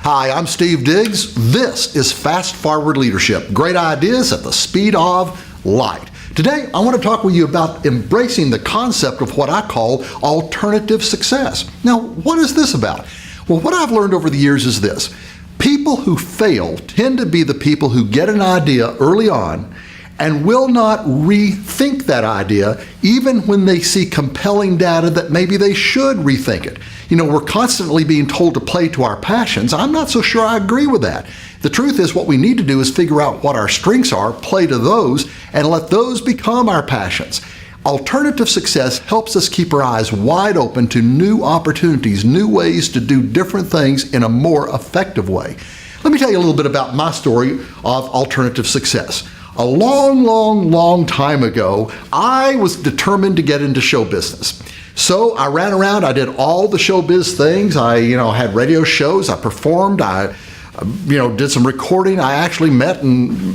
Hi, I'm Steve Diggs. This is Fast Forward Leadership. Great ideas at the speed of light. Today, I want to talk with you about embracing the concept of what I call alternative success. Now, what is this about? Well, what I've learned over the years is this. People who fail tend to be the people who get an idea early on and will not rethink that idea even when they see compelling data that maybe they should rethink it. You know, we're constantly being told to play to our passions. I'm not so sure I agree with that. The truth is, what we need to do is figure out what our strengths are, play to those, and let those become our passions. Alternative success helps us keep our eyes wide open to new opportunities, new ways to do different things in a more effective way. Let me tell you a little bit about my story of alternative success. A long time ago, I was determined to get into show business. So I ran around, I did all the showbiz things. I had radio shows, I performed, I did some recording. I actually met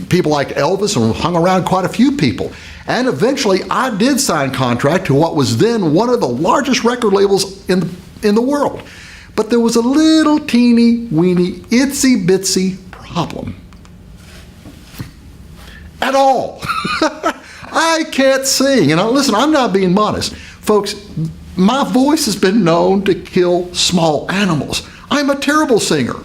people like Elvis and hung around quite a few people. And eventually I did sign contract to what was then one of the largest record labels in the world. But there was a little teeny weeny itsy bitsy problem. At all. I can't sing. Listen, I'm not being modest. Folks, my voice has been known to kill small animals. I'm a terrible singer.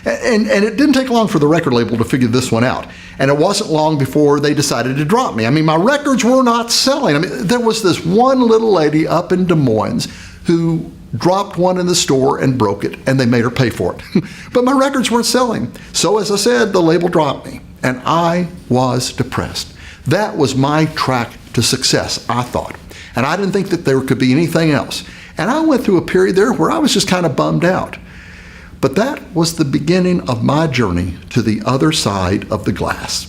And it didn't take long for the record label to figure this one out. And it wasn't long before they decided to drop me. My records were not selling. There was this one little lady up in Des Moines who dropped one in the store and broke it, and they made her pay for it. But my records weren't selling. So as I said, the label dropped me, and I was depressed. That was my track to success, I thought. And I didn't think that there could be anything else. And I went through a period there where I was just kind of bummed out. But that was the beginning of my journey to the other side of the glass.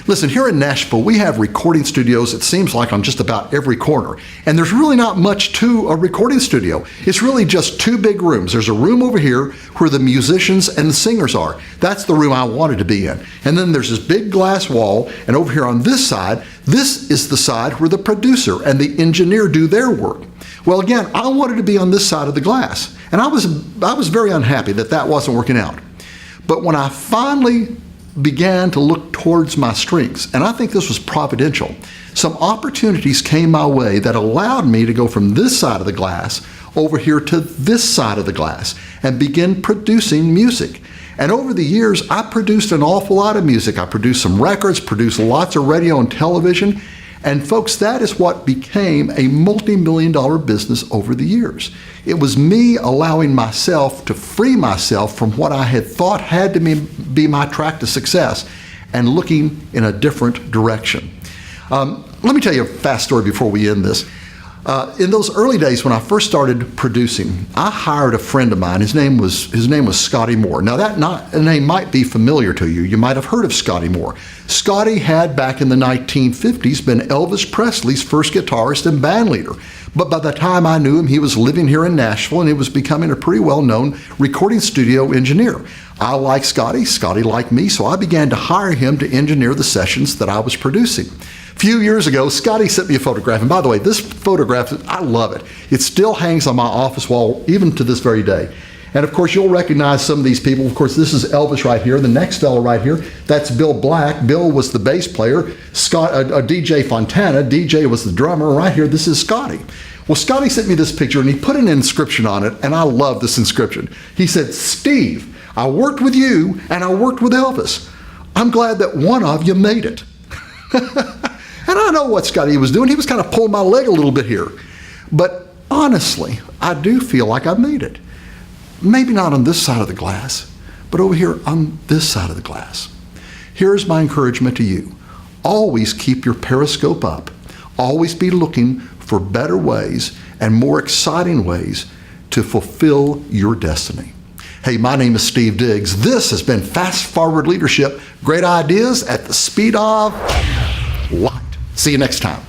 Listen, here in Nashville, we have recording studios, it seems like, on just about every corner. And there's really not much to a recording studio. It's really just two big rooms. There's a room over here where the musicians and the singers are. That's the room I wanted to be in. And then there's this big glass wall, and over here on this side, this is the side where the producer and the engineer do their work. Well, again, I wanted to be on this side of the glass. And I was very unhappy that that wasn't working out. But when I finally began to look towards my strengths, and I think this was providential, some opportunities came my way that allowed me to go from this side of the glass over here to this side of the glass and begin producing music. And over the years, I produced an awful lot of music. I produced some records, produced lots of radio and television. And folks, that is what became a multi-million-dollar business over the years. It was me allowing myself to free myself from what I had thought had to be my track to success and looking in a different direction. Let me tell you a fast story before we end this. In those early days when I first started producing, I hired a friend of mine. His name was Scotty Moore. Now that name might be familiar to you. You might have heard of Scotty Moore. Scotty had, back in the 1950s, been Elvis Presley's first guitarist and band leader. But by the time I knew him, he was living here in Nashville, and he was becoming a pretty well-known recording studio engineer. I liked Scotty, Scotty liked me, so I began to hire him to engineer the sessions that I was producing. A few years ago, Scotty sent me a photograph, and by the way, this photograph, I love it. It still hangs on my office wall, even to this very day. And of course, you'll recognize some of these people. Of course, this is Elvis right here. The next fellow right here, that's Bill Black. Bill was the bass player. DJ Fontana, DJ was the drummer. Right here, this is Scotty. Well, Scotty sent me this picture, and he put an inscription on it, and I love this inscription. He said, "Steve, I worked with you, and I worked with Elvis. I'm glad that one of you made it." And I know what Scotty was doing. He was kind of pulling my leg a little bit here. But honestly, I do feel like I made it. Maybe not on this side of the glass, but over here on this side of the glass. Here's my encouragement to you. Always keep your periscope up. Always be looking for better ways and more exciting ways to fulfill your destiny. Hey, my name is Steve Diggs. This has been Fast Forward Leadership. Great ideas at the speed of light. See you next time.